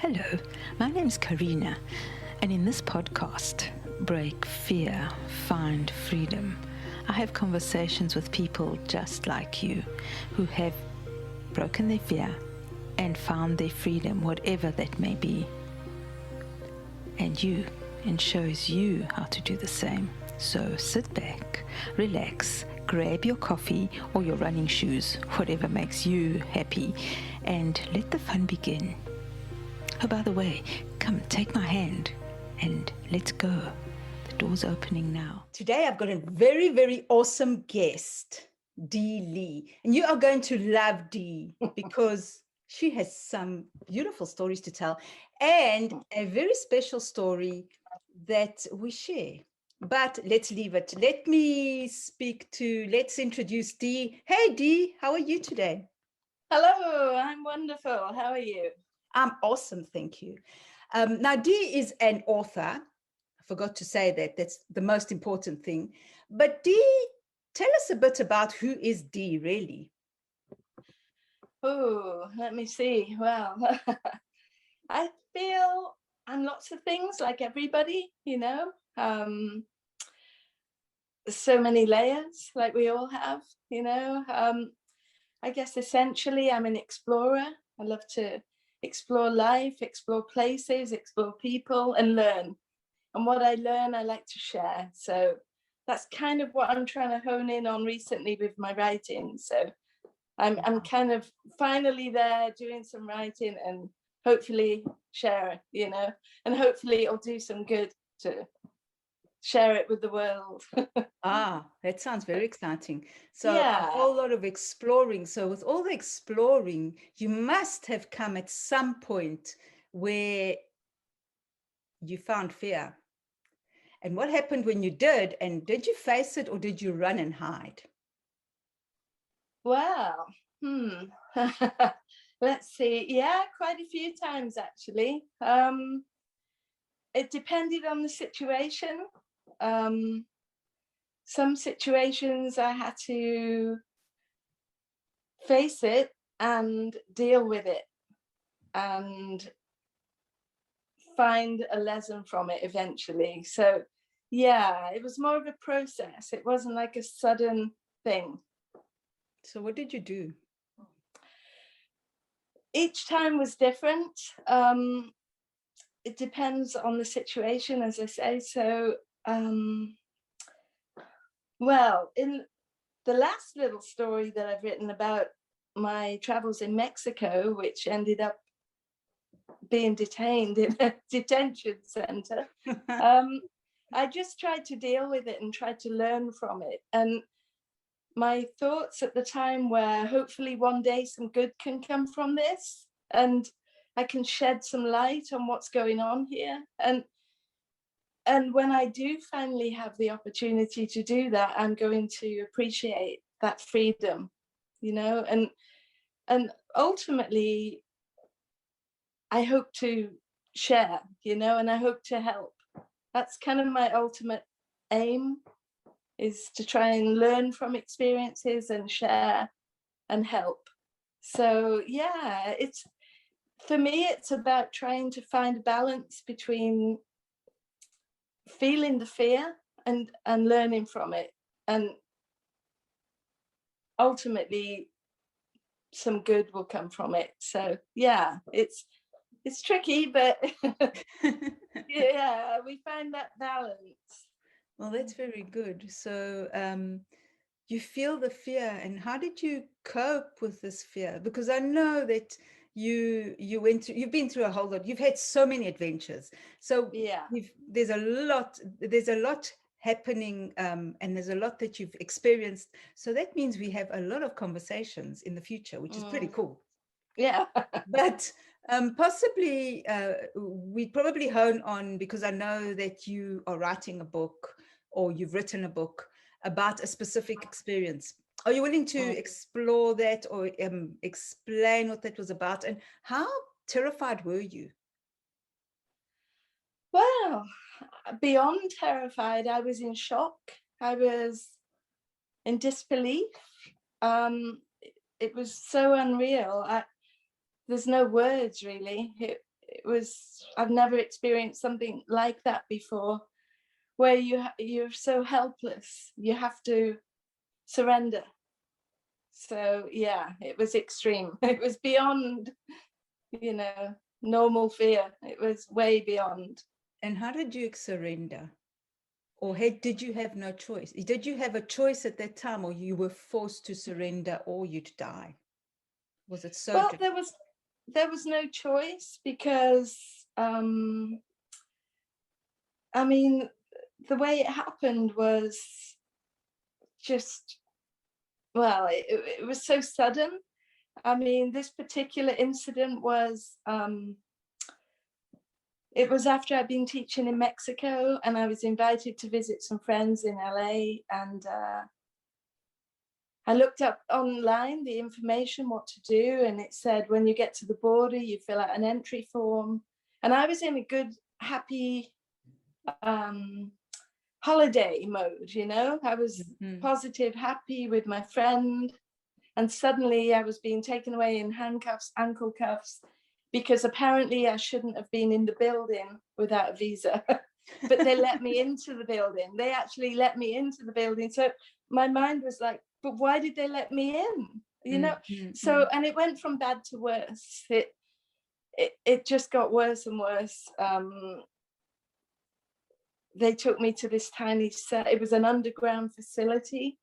Hello, my name is Carina, and in this podcast, Break Fear, Find Freedom, I have conversations with people just like you who have broken their fear and found their freedom, whatever that may be. And shows you how to do the same. So sit back, relax, grab your coffee or your running shoes, whatever makes you happy, and let the fun begin. Oh, by the way, come take my hand and let's go. The door's opening now. Today I've got a very, very awesome guest, Dee Lee. And you are going to love Dee because she has some beautiful stories to tell and a very special story that we share. But let's leave it. Let's introduce Dee. Hey, Dee, how are you today? Hello, I'm wonderful. How are you? I'm awesome, thank you. Now, Dee is an author. I forgot to say that. That's the most important thing. But Dee, tell us a bit about who is Dee, really. Oh, let me see. Well, I feel I'm lots of things like everybody, so many layers like we all have, I guess essentially I'm an explorer. I love to explore life, explore places, explore people and learn. And what I learn, I like to share. So that's kind of what I'm trying to hone in on recently with my writing. So I'm kind of finally there doing some writing and hopefully share, and hopefully it'll do some good to share it with the world. That sounds very exciting. So Yeah. A whole lot of exploring. So with all the exploring, you must have come at some point where you found fear. And what happened when you did? And did you face it or did you run and hide? Well, let's see. Yeah, quite a few times actually. It depended on the situation. Some situations I had to face it and deal with it and find a lesson from it eventually. So yeah, it was more of a process. It wasn't like a sudden thing. So what did you do? Each time was different. It depends on the situation, as I say. So, well, in the last little story that I've written about my travels in Mexico, which ended up being detained in a detention center, I just tried to deal with it and tried to learn from it. And my thoughts at the time were, hopefully one day some good can come from this and I can shed some light on what's going on here. And when I do finally have the opportunity to do that, I'm going to appreciate that freedom, and ultimately I hope to share, and I hope to help. That's kind of my ultimate aim, is to try and learn from experiences and share and help. So yeah, for me, it's about trying to find a balance between feeling the fear and learning from it, and ultimately some good will come from it. So yeah, it's tricky, but yeah, we find that balance. Well, that's very good. So you feel the fear, and how did you cope with this fear? Because I know that you've been through a whole lot. You've had so many adventures. So yeah, there's a lot happening, and there's a lot that you've experienced. So that means we have a lot of conversations in the future, which is pretty cool. Yeah. But possibly we probably hone on, because I know that you are writing a book or you've written a book about a specific experience. Are you willing to explore that or explain what that was about, and how terrified were you? Well, beyond terrified, I was in shock. I was in disbelief. It was so unreal. There's no words really. It I've never experienced something like that before, where you're so helpless, you have to surrender. So yeah, it was extreme. It was beyond, normal fear. It was way beyond. And how did you surrender? Or did you have no choice? Did you have a choice at that time, or you were forced to surrender or you'd die? Was it so? Well, there was no choice, because I mean, the way it happened was just, well, it was so sudden. I mean, this particular incident was, it was after I'd been teaching in Mexico, and I was invited to visit some friends in LA, and I looked up online the information, what to do, and it said when you get to the border, you fill out an entry form. And I was in a good, happy holiday mode, I was positive, happy with my friend. And suddenly I was being taken away in handcuffs, ankle cuffs, because apparently I shouldn't have been in the building without a visa. But they let me into the building. They actually let me into the building. So my mind was like, but why did they let me in? So, and it went from bad to worse. It just got worse and worse. They took me to this tiny cell. It was an underground facility,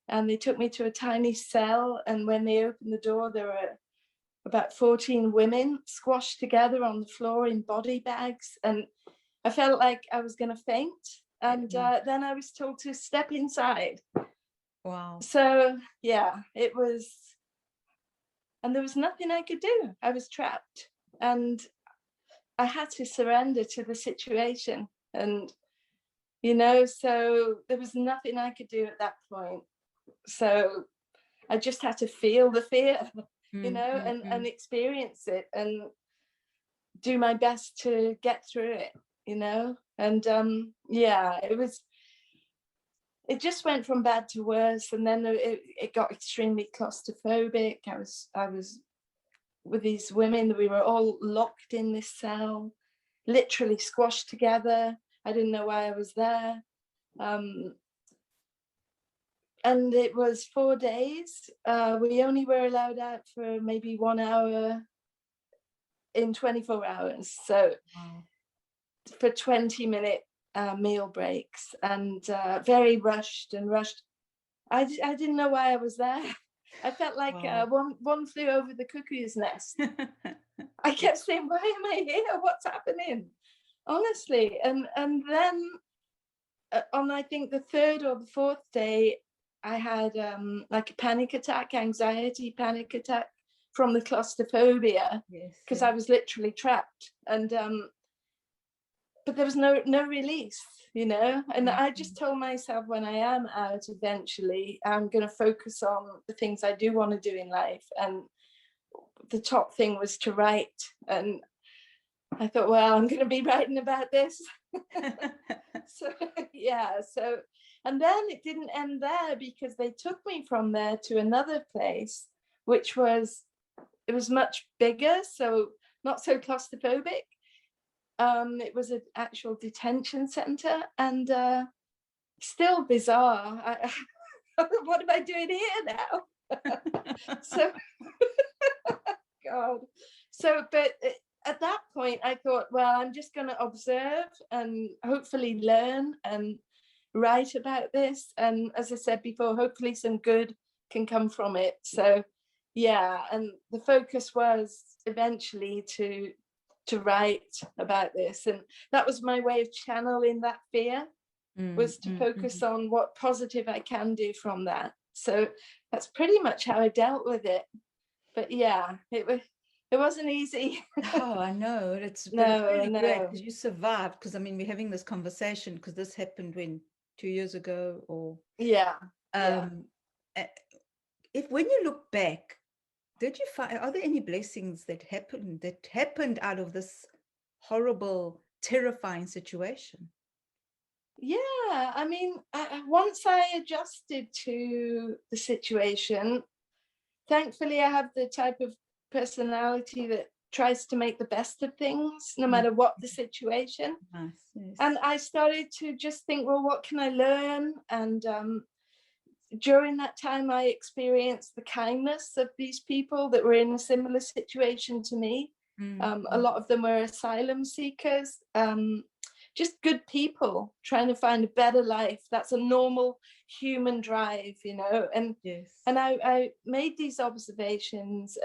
and they took me to a tiny cell. And when they opened the door, there were about 14 women squashed together on the floor in body bags. And I felt like I was going to faint. And then I was told to step inside. Wow. So yeah, it was, and there was nothing I could do. I was trapped, and I had to surrender to the situation. And, so there was nothing I could do at that point. So I just had to feel the fear, and experience it and do my best to get through it, and yeah, it just went from bad to worse. And then it got extremely claustrophobic. I was with these women. We were all locked in this cell, literally squashed together. I didn't know why I was there. And it was 4 days. We only were allowed out for maybe 1 hour in 24 hours. So for 20-minute meal breaks, and very rushed. I didn't know why I was there. I felt like one flew over the cuckoo's nest. I kept saying, why am I here? What's happening? Honestly. And then on, I think, the 3rd or the 4th day, I had like a panic attack, panic attack from the claustrophobia, because I was literally trapped. And but there was no release, and I just told myself, when I am out eventually, I'm going to focus on the things I do want to do in life. And the top thing was to write. And I thought, well, I'm going to be writing about this. So yeah, and then it didn't end there, because they took me from there to another place, which was much bigger, so not so claustrophobic. It was an actual detention center, and still bizarre. What am I doing here now? So God. So, but at that point I thought, well, I'm just going to observe and hopefully learn and write about this. And as I said before, hopefully some good can come from it. So yeah, and the focus was eventually to write about this. And that was my way of channeling that fear, was to focus on what positive I can do from that. So that's pretty much how I dealt with it. But yeah, it wasn't easy. Oh, I know. It's really great because you survived. Because I mean, we're having this conversation because this happened 2 years ago, or if when you look back, did you find, are there any blessings that happened out of this horrible, terrifying situation? Yeah, I mean, once I adjusted to the situation, thankfully I have the type of personality that tries to make the best of things, no matter what the situation. Nice, yes. And I started to just think, well, what can I learn? And during that time, I experienced the kindness of these people that were in a similar situation to me. A lot of them were asylum seekers, just good people trying to find a better life. That's a normal human drive, you know. And Yes. and I made these observations,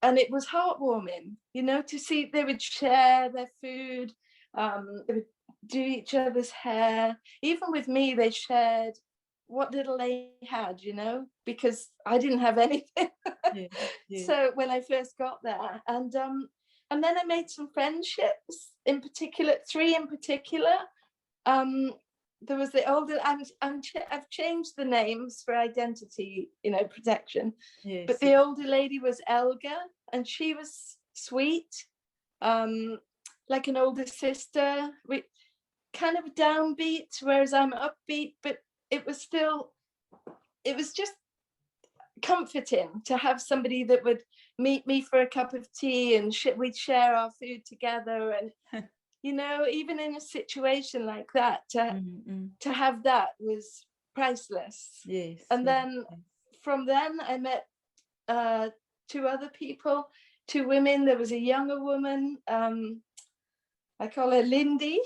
and it was heartwarming, you know, to see they would share their food, they would do each other's hair. Even with me, they shared what little they had, you know, because I didn't have anything. So when I first got there, and then I made some friendships, in particular, 3 in particular. There was the older, I've changed the names for identity, you know, protection. Yes. But the older lady was Elga, and she was sweet, like an older sister, with kind of downbeat, whereas I'm upbeat, but it was just comforting to have somebody that would meet me for a cup of tea, and we'd share our food together. And you know, even in a situation like that, to have that was priceless. Yes. And then from then I met 2 other people, 2 women. There was a younger woman, I call her Lindy.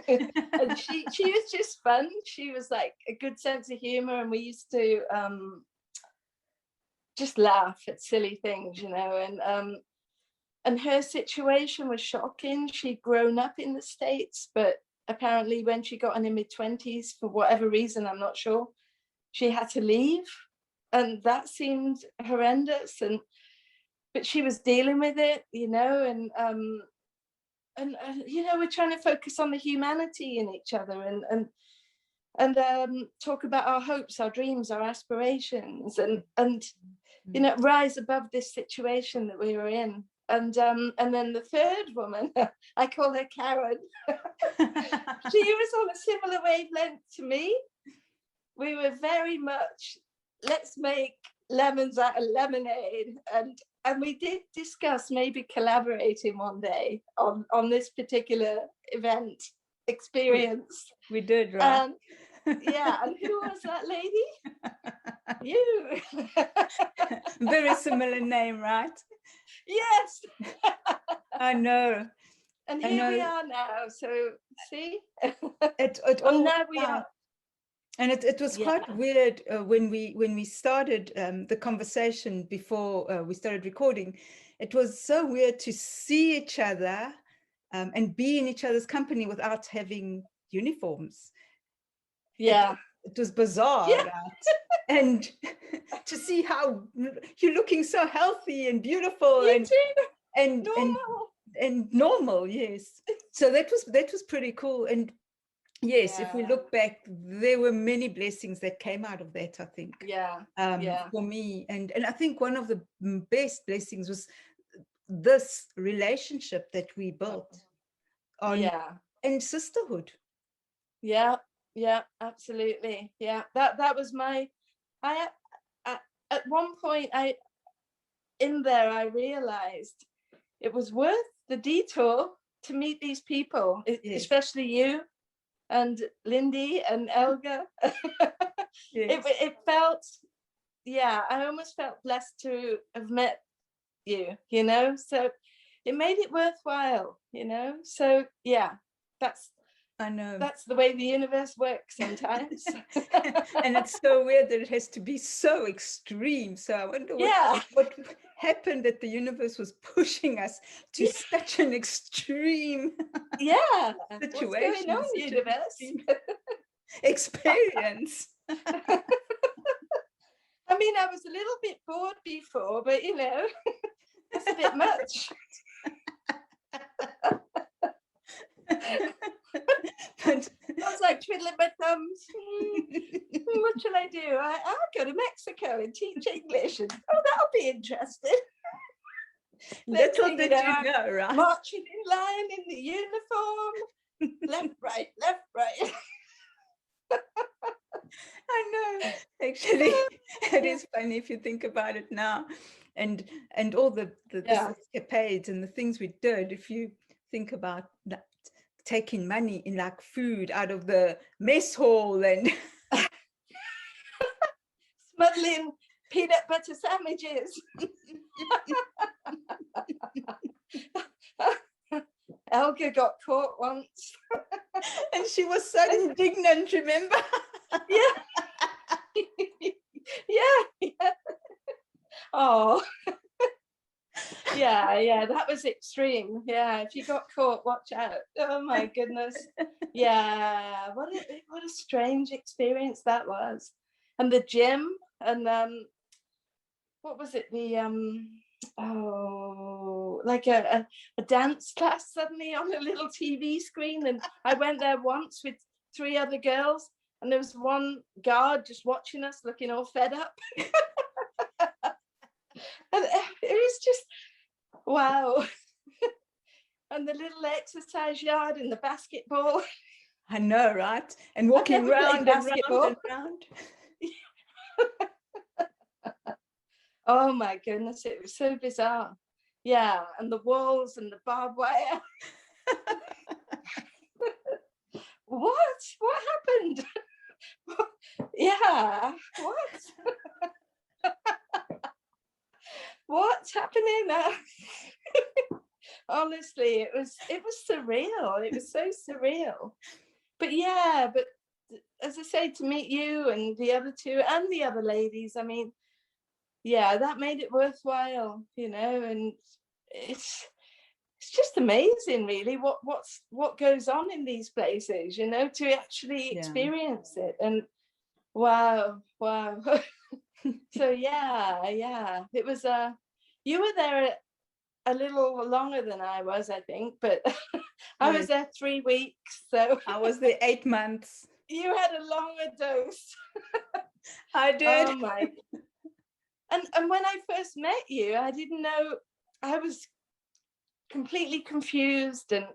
And she was just fun. She was like a good sense of humor, and we used to just laugh at silly things, you know. And her situation was shocking. She'd grown up in the States, but apparently when she got in her mid-20s, for whatever reason, I'm not sure, she had to leave. And that seemed horrendous. But she was dealing with it, you know, and you know, we're trying to focus on the humanity in each other, and talk about our hopes, our dreams, our aspirations, and you know, rise above this situation that we were in. And then the third woman, I call her Karen. She was on a similar wavelength to me. We were very much, let's make lemons out of lemonade, and we did discuss maybe collaborating one day on this particular event experience. We did, right? Yeah, and who was that lady? You. Very similar name, right? Yes. I know. And here we are now. So see, it and now we are. And it was quite weird when we started the conversation before we started recording. It was so weird to see each other and be in each other's company without having uniforms. Yeah. It was bizarre, right? And to see how you're looking so healthy and beautiful and normal. And normal, yes. So that was pretty cool. And yes, if we look back, there were many blessings that came out of that, I think. For me. And I think one of the best blessings was this relationship that we built on and sisterhood. Yeah, absolutely. Yeah, that was my. I at one point I realized it was worth the detour to meet these people, especially you and Lindy and Elga. It felt, I almost felt blessed to have met you, you know, so it made it worthwhile, you know. So I know that's the way the universe works sometimes. And it's so weird that it has to be so extreme. So I wonder what happened, that the universe was pushing us to such an extreme situation. What's going on, universe? Experience. I mean, I was a little bit bored before, but you know, it's a bit much. But I was like twiddling my thumbs. What shall I do? I'll go to Mexico and teach English. And, that'll be interesting. Little did you know, right? Marching in line in the uniform. Left, right, left, right. I know. Actually, it is funny if you think about it now. and all the Yeah. escapades and the things we did. If you think about that, taking money in like food out of the mess hall and Smuggling peanut butter sandwiches. Elga got caught once. and she was so indignant, remember? Yeah. Yeah. Oh. Yeah, that was extreme. Yeah, if you got caught, watch out. Oh my goodness. Yeah, what a strange experience that was. And the gym, and what was it? The like a dance class suddenly on a little TV screen, and I went there once with 3 other girls, and there was one guard just watching us, looking all fed up. And it was just wow. And the little exercise yard and the basketball. I know, right? And walking round and basketball. round and round. Oh my goodness, it was so bizarre. Yeah, and the walls and the barbed wire. What happened? Yeah, what? What's happening now? Honestly, it was surreal. It was so surreal. But yeah, but as I say, to meet you and the other 2 and the other ladies, I mean, yeah, that made it worthwhile, you know. And it's just amazing, really, what goes on in these places, you know, to actually experience it. And wow. So yeah, it was you were there a little longer than I was, I think, but I was there 3 weeks, so I was there 8 months. You had a longer dose. I did. Oh my. And when I first met you, I didn't know, I was completely confused, and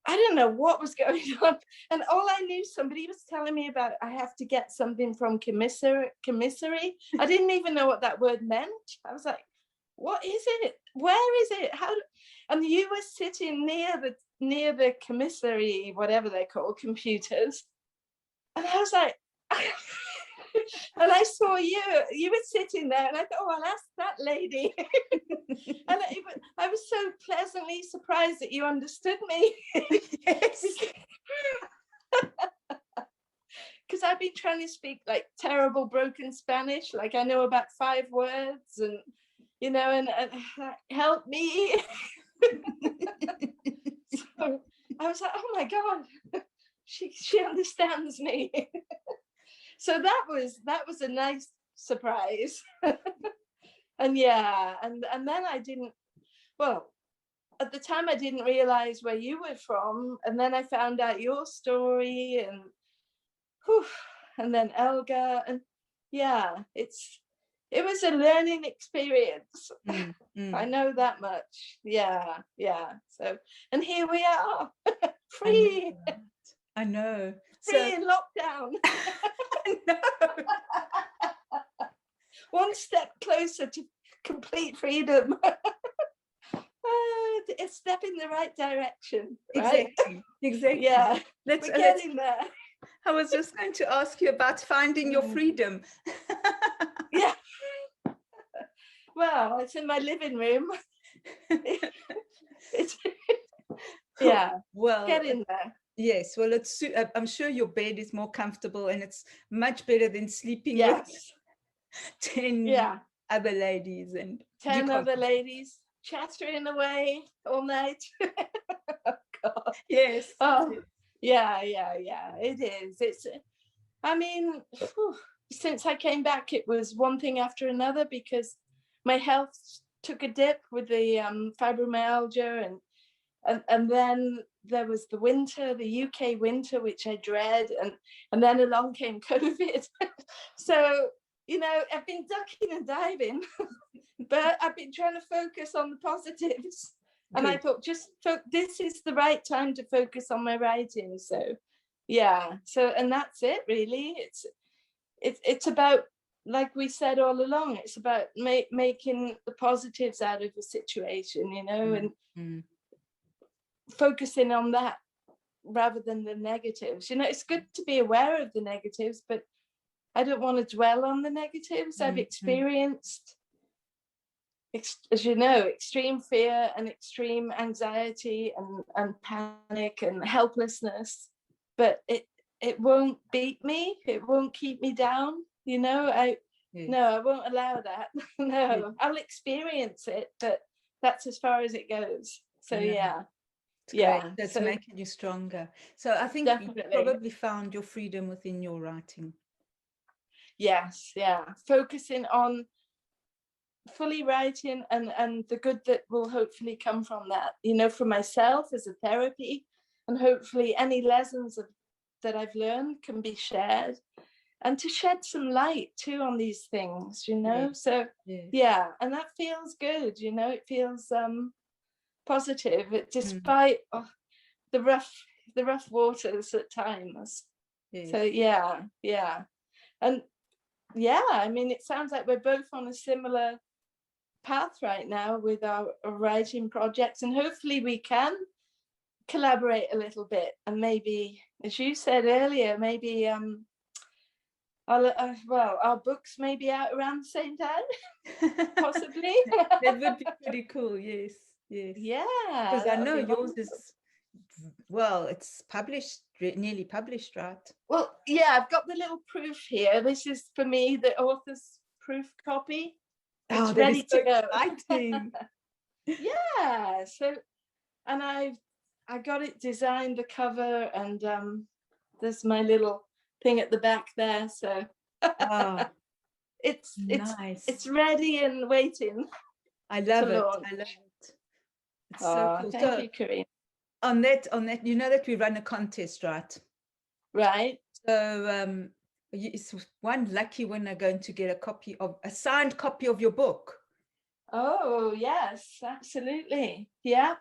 I didn't know what was going on. And all I knew, somebody was telling me about, I have to get something from commissary. I didn't even know what that word meant. I was like, what is it? Where is it? How? And you were sitting near the commissary, whatever they're called, computers. And I was like, and I saw you were sitting there, and I thought, oh, I'll ask that lady. And I was so pleasantly surprised that you understood me. Yes. Because I've been trying to speak like terrible broken Spanish, like I know about 5 words, and you know, and help me. So I was like, oh my God, she understands me. So that was a nice surprise. And yeah, and then I didn't, well, at the time I didn't realize where you were from, and then I found out your story, and and then Elga, and yeah, it was a learning experience. I know that much. Yeah. So, and here we are, free. I know. Free in lockdown. No. One step closer to complete freedom. A step in the right direction. Right? Exactly. Yeah. We're getting there. I was just going to ask you about finding your freedom. Yeah. Well, it's in my living room. Yeah. Well, get in there. Yes. Well, I'm sure your bed is more comfortable, and it's much better than sleeping with 10 other ladies and 10 other ladies chattering away all night. Oh, God. Yes. Oh, yeah. It is. It's, I mean, since I came back, it was one thing after another, because my health took a dip with the fibromyalgia, and then there was the winter, the UK winter, which I dread, and then along came COVID. So, you know, I've been ducking and diving, but I've been trying to focus on the positives. Good. And I thought, this is the right time to focus on my writing. So, yeah. So, and that's it, really. It's about like we said all along, it's about making the positives out of a situation, you know, and focusing on that rather than the negatives. You know, it's good to be aware of the negatives, but I don't want to dwell on the negatives. I've experienced, as you know, extreme fear and extreme anxiety and panic and helplessness, but it won't beat me. It won't keep me down. You know, no, I won't allow that. No, I'll experience it, but that's as far as it goes. So yeah. Yeah, that's so making you stronger. So I think definitely. you probably found your freedom within your writing. Yes, yeah. Focusing on fully writing and the good that will hopefully come from that, you know, for myself as a therapy, and hopefully any lessons that I've learned can be shared, and to shed some light too on these things, you know. So yeah, and that feels good, you know, it feels positive, despite the rough waters at times. So yeah, and yeah, I mean, it sounds like we're both on a similar path right now with our writing projects, and hopefully we can collaborate a little bit, and maybe, as you said earlier, maybe our books may be out around the same time, possibly. That would be pretty cool. Yes. Yeah, because I know yours is, well, it's published, nearly published, right? Well, yeah, I've got the little proof here. This is for me the author's proof copy. It's ready to go. Exciting. Yeah, so, and I got it designed, the cover, and there's my little thing at the back there. So it's nice. It's ready and waiting. I love it. Launch. I love it. It's so cool. Thank you, Carina. On that, you know that we run a contest, right? Right. So it's one lucky winner going to get a signed copy of your book. Oh yes, absolutely. Yeah.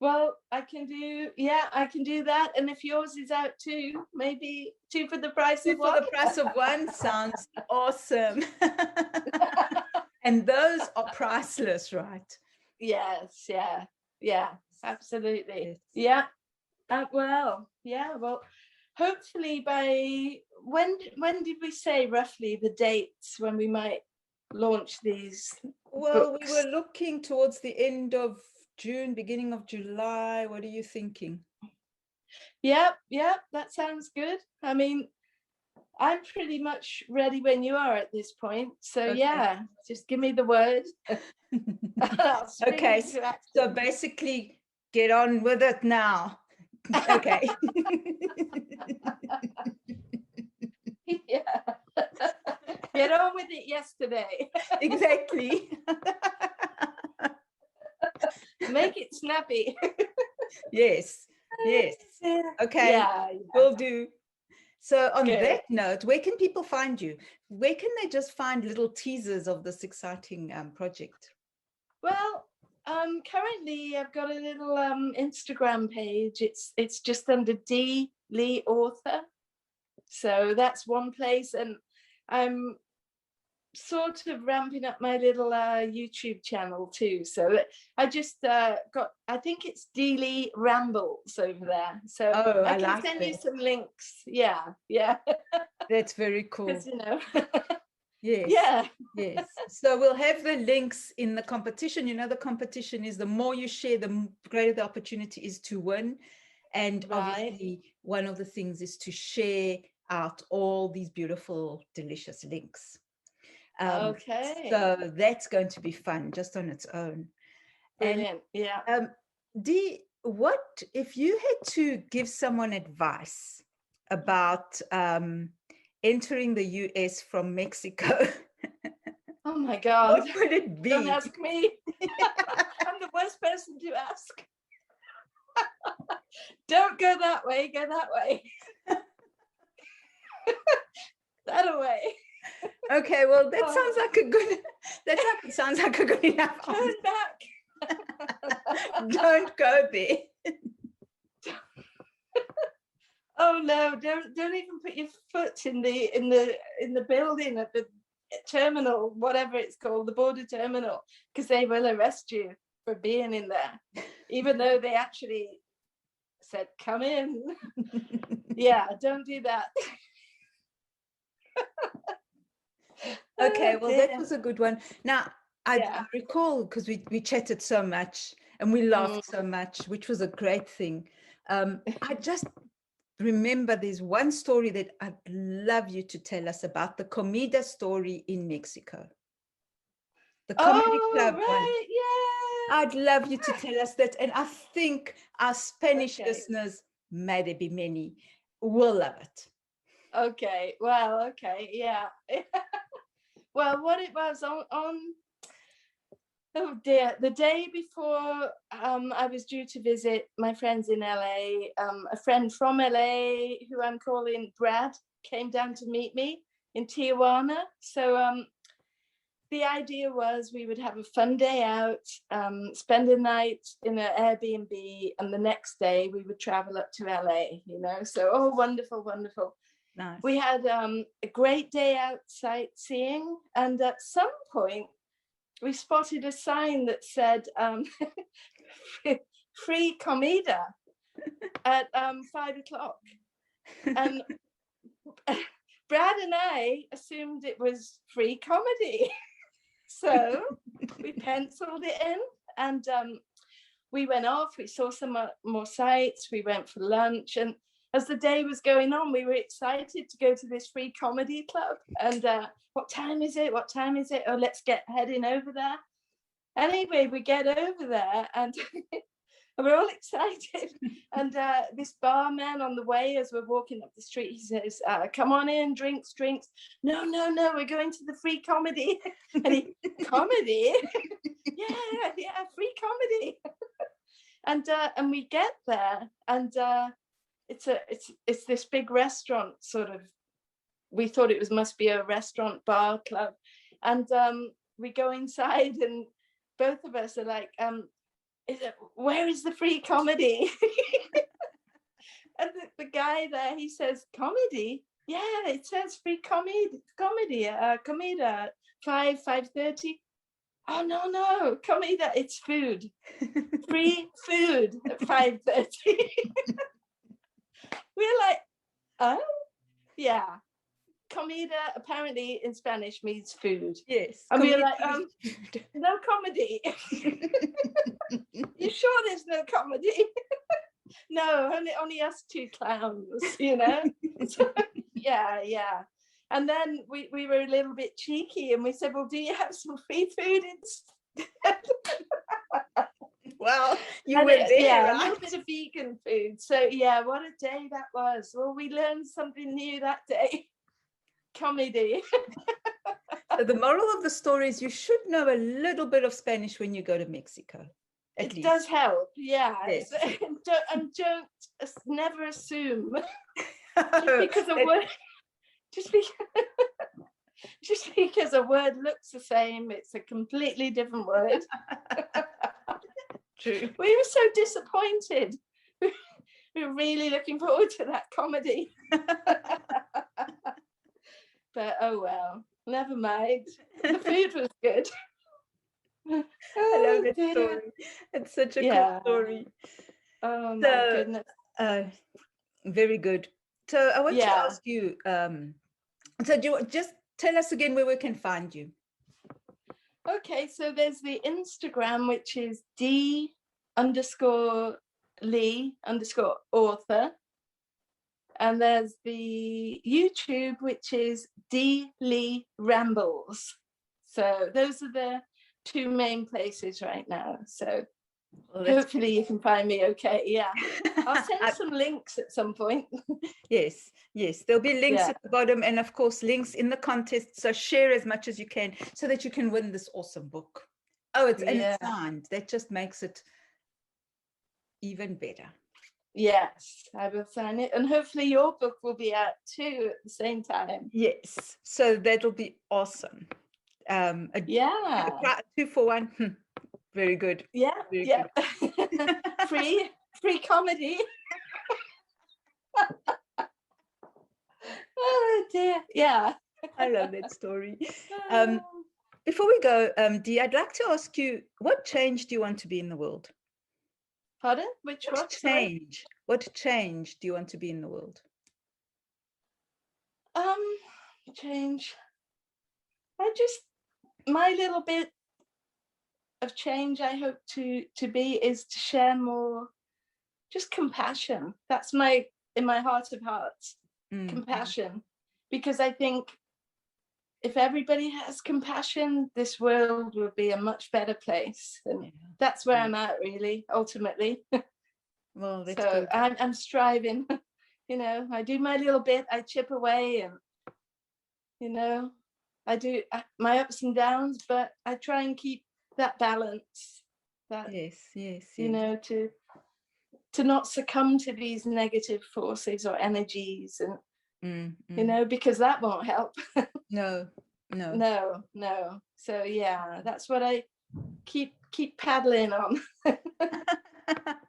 Well, I can do that. And if yours is out too, maybe two for the price of one. For the price of one sounds awesome. And those are priceless, right? Yes, yeah, absolutely. Yes. Yeah. Well, hopefully by when did we say roughly the dates when we might launch these Well, books? We were looking towards the end of June, beginning of July. What are you thinking? Yeah, that sounds good. I mean, I'm pretty much ready when you are at this point. So yeah, just give me the word. Okay, so basically get on with it now. Okay. Yeah. Get on with it yesterday. Exactly. Make it snappy. Yes. Okay. Yeah. Will do. So on that note, where can people find you? Where can they just find little teasers of this exciting project? Well, currently I've got a little Instagram page. It's just under Dee Lee Author. So that's one place, and I'm sort of ramping up my little YouTube channel too. So I just I think it's Dee Lee Rambles over there. So I can send you some links. Yeah. That's very cool. You know. Yes. So we'll have the links in the competition. You know, the competition is the more you share, the greater the opportunity is to win. And obviously one of the things is to share out all these beautiful, delicious links. So that's going to be fun just on its own. Brilliant. Dee, what if you had to give someone advice about entering the US from Mexico? Oh my God. What would it be? Don't ask me. I'm the worst person to ask. Don't go that way, go that way. That away. Okay, well, that sounds like a good, sounds like a good enough. Turn back. Don't go there. Oh no, don't even put your foot in the building at the terminal, whatever it's called, the border terminal, because they will arrest you for being in there, even though they actually said, come in. Yeah, don't do that. Okay, Oh, well, that was a good one. Now, I recall, because we chatted so much and we laughed so much, which was a great thing. I just remember there's one story that I'd love you to tell us about, the comida story in Mexico. The comedy club one. Right, yeah. I'd love you to tell us that. And I think our Spanish listeners, may there be many, will love it. Okay, well, okay, yeah. Well, what it was on oh dear, the day before I was due to visit my friends in LA, a friend from LA who I'm calling Brad came down to meet me in Tijuana. So the idea was we would have a fun day out, spend a night in an Airbnb, and the next day we would travel up to LA, you know. So, oh, wonderful, wonderful. Nice. We had a great day out sightseeing, and at some point we spotted a sign that said free comida at 5 o'clock. And Brad and I assumed it was free comedy. So we penciled it in, and we went off. We saw some more sights. We went for lunch, and as the day was going on, we were excited to go to this free comedy club. And what time is it? What time is it? Oh, let's get heading over there. Anyway, we get over there, and we're all excited. And this barman on the way, as we're walking up the street, he says, come on in, drinks. No, we're going to the free comedy. And he, comedy? yeah, free comedy. And we get there, and it's this big restaurant, sort of. We thought it must be a restaurant, bar, club. And we go inside, and both of us are like, where is the free comedy? And the guy there, he says, comedy? Yeah, it says free comedy, comida, 5:30. Oh, no, comida, it's food. Free food at 5:30. We're like, oh, yeah. Comida apparently in Spanish means food. Yes. And we're like, no comedy. You sure there's no comedy? No, only us two clowns, you know? So, yeah. And then we were a little bit cheeky, and we said, well, do you have some free food instead? Well, you were there, yeah, right? a little bit of vegan food. So yeah, what a day that was. Well, we learned something new that day. Comedy. So the moral of the story is you should know a little bit of Spanish when you go to Mexico. At least. Does help, yeah. Yes. don't never assume just because a word just because a word looks the same, it's a completely different word. True. We were so disappointed. We were really looking forward to that comedy. But oh well, never mind. The food was good. I love that story. It's such a cool story. Oh my goodness. Very good. So I want to ask you, so do you just tell us again where we can find you? Okay, so there's the Instagram, which is D_Lee_author. And there's the YouTube, which is Dee Lee Rambles. So those are the two main places right now. So hopefully you can find me okay. Yeah. I'll send some links at some point. Yes. There'll be links at the bottom, and of course links in the contest. So share as much as you can so that you can win this awesome book. Oh, it's signed. That just makes it even better. Yes, I will sign it, and hopefully your book will be out too at the same time. Yes, so that'll be awesome. A 2-for-1. Very good. Yeah, Very good. free comedy. Oh dear. Yeah. I love that story. Before we go, Dee, I'd like to ask you, what change do you want to be in the world? Pardon? Which what? Sorry? What change do you want to be in the world? Change. My little bit of change I hope to be is to share more just compassion. That's in my heart of hearts, compassion. Because I think if everybody has compassion, this world will be a much better place. And that's where I'm at, really, ultimately. Well, that's so good. I'm striving. I do my little bit, I chip away, and I do my ups and downs, but I try and keep that balance. That yes. to not succumb to these negative forces or energies, and because that won't help. No. So yeah, that's what I keep paddling on.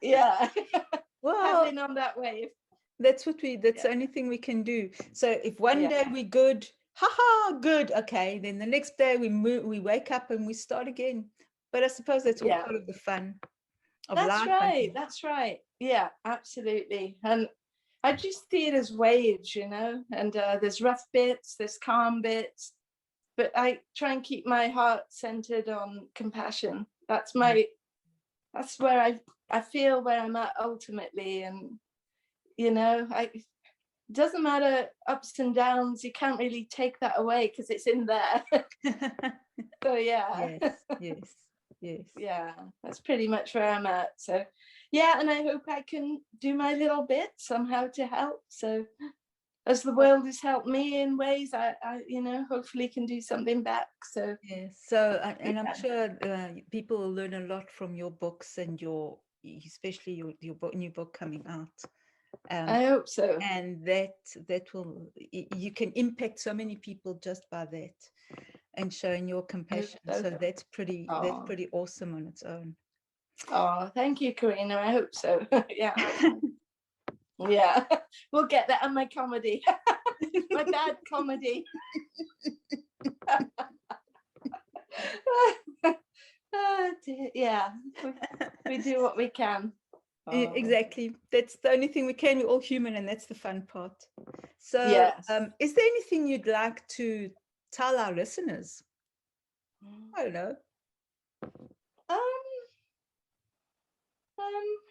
Yeah. Well, paddling on that wave. That's the only thing we can do. So if one day we're good, good, okay, then the next day we wake up and we start again. But I suppose that's all part of the fun of life. That's right. Yeah, absolutely. And I just see it as waves, and there's rough bits, there's calm bits, but I try and keep my heart centered on compassion. That's where I feel where I'm at ultimately. And it doesn't matter ups and downs, you can't really take that away because it's in there. So yeah. Yes. Yeah, that's pretty much where I'm at. So yeah, and I hope I can do my little bit somehow to help. So as the world has helped me in ways, I hopefully can do something back. So yes. So and I'm sure people will learn a lot from your books and especially your new book coming out. I hope so. And that will, you can impact so many people just by that and showing your compassion. So that's pretty awesome on its own. Oh, thank you, Carina. I hope so. Yeah. Yeah. We'll get that on my comedy. My bad comedy. Oh, yeah. We do what we can. Exactly. That's the only thing we can. We're all human, and that's the fun part. So yes. Is there anything you'd like to tell our listeners? I don't know.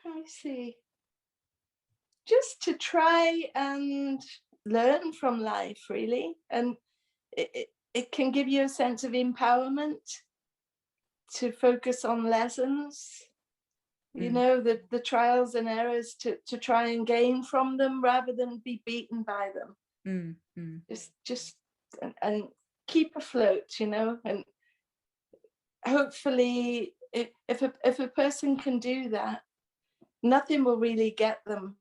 I see. Just to try and learn from life, really. And it can give you a sense of empowerment to focus on lessons, the trials and errors, to try and gain from them rather than be beaten by them. Just and keep afloat, and hopefully if a person can do that, nothing will really get them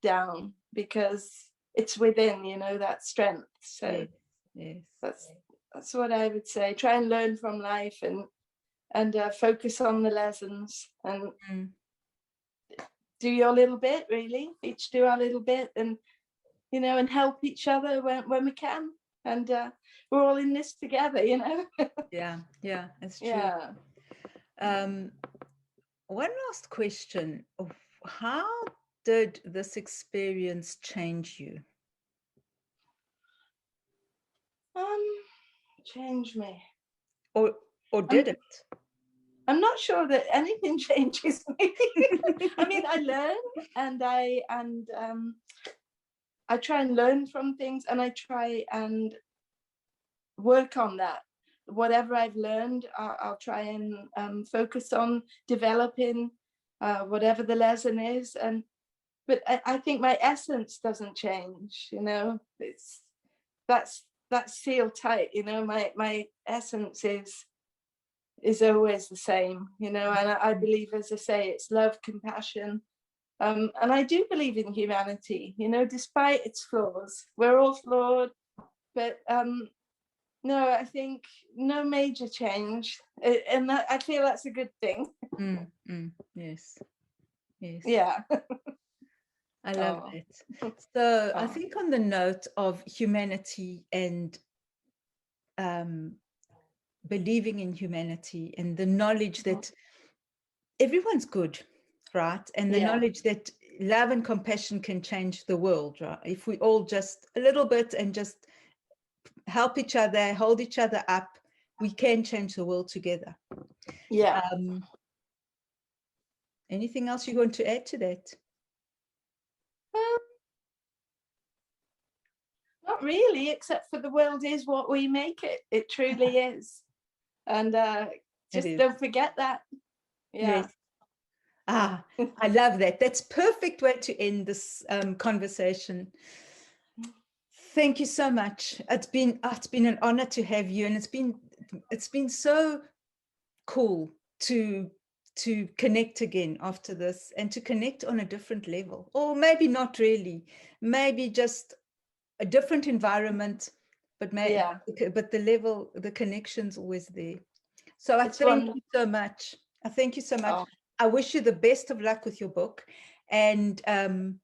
down because it's within, that strength. So yes. That's what I would say. Try and learn from life and focus on the lessons and do your little bit, really. Each do our little bit, and and help each other when we can. And we're all in this together, Yeah, that's true. Yeah. One last question. How did this experience change you? Change me. Or did it? I'm not sure that anything changes me. I mean, I learn and I try and learn from things, and I try and work on that. Whatever I've learned, I'll try and focus on developing whatever the lesson is. But I think my essence doesn't change. That's sealed tight. My essence is always the same. And I believe, as I say, it's love, compassion. And I do believe in humanity, despite its flaws. We're all flawed, but no, I think no major change, and I feel that's a good thing. Yes. Yeah. I love it. So I think on the note of humanity and believing in humanity and the knowledge that everyone's good, right? And the knowledge that love and compassion can change the world, right? If we all just a little bit and just help each other, hold each other up, we can change the world together. Yeah. Anything else you want to add to that? Not really, except for the world is what we make it. It truly is. And just don't forget that. Yeah. Yes. I love that. That's perfect way to end this conversation. Thank you so much. It's been an honor to have you, and it's been so cool to connect again after this, and to connect on a different level, or maybe not really, maybe just a different environment, but but the connection's always there. So I thank you so much. Oh. I wish you the best of luck with your book, and I'm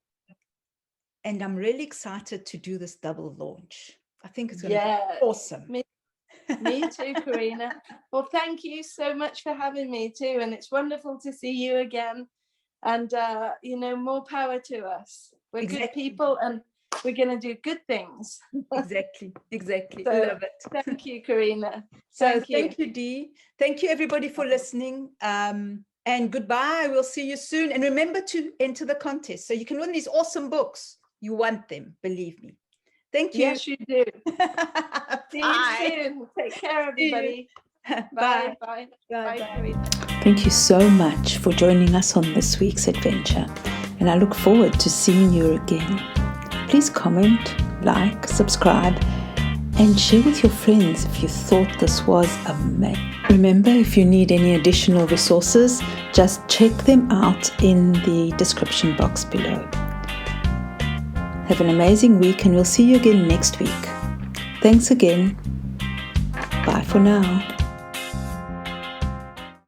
really excited to do this double launch. I think it's going to be awesome. Me too, Carina. Well, thank you so much for having me too, and it's wonderful to see you again. And more power to us. We're good people, and we're going to do good things. Exactly. So, love it. Thank you, Carina. Thank you, Dee. Thank you, everybody, for listening. And goodbye. We'll see you soon. And remember to enter the contest so you can win these awesome books. You want them, believe me. Thank you. Yes, you do. See you soon. Take care, everybody. Bye. Bye. Carina. Thank you so much for joining us on this week's adventure, and I look forward to seeing you again. Please comment, like, subscribe, and share with your friends if you thought this was amazing. Remember, if you need any additional resources, just check them out in the description box below. Have an amazing week, and we'll see you again next week. Thanks again. Bye for now.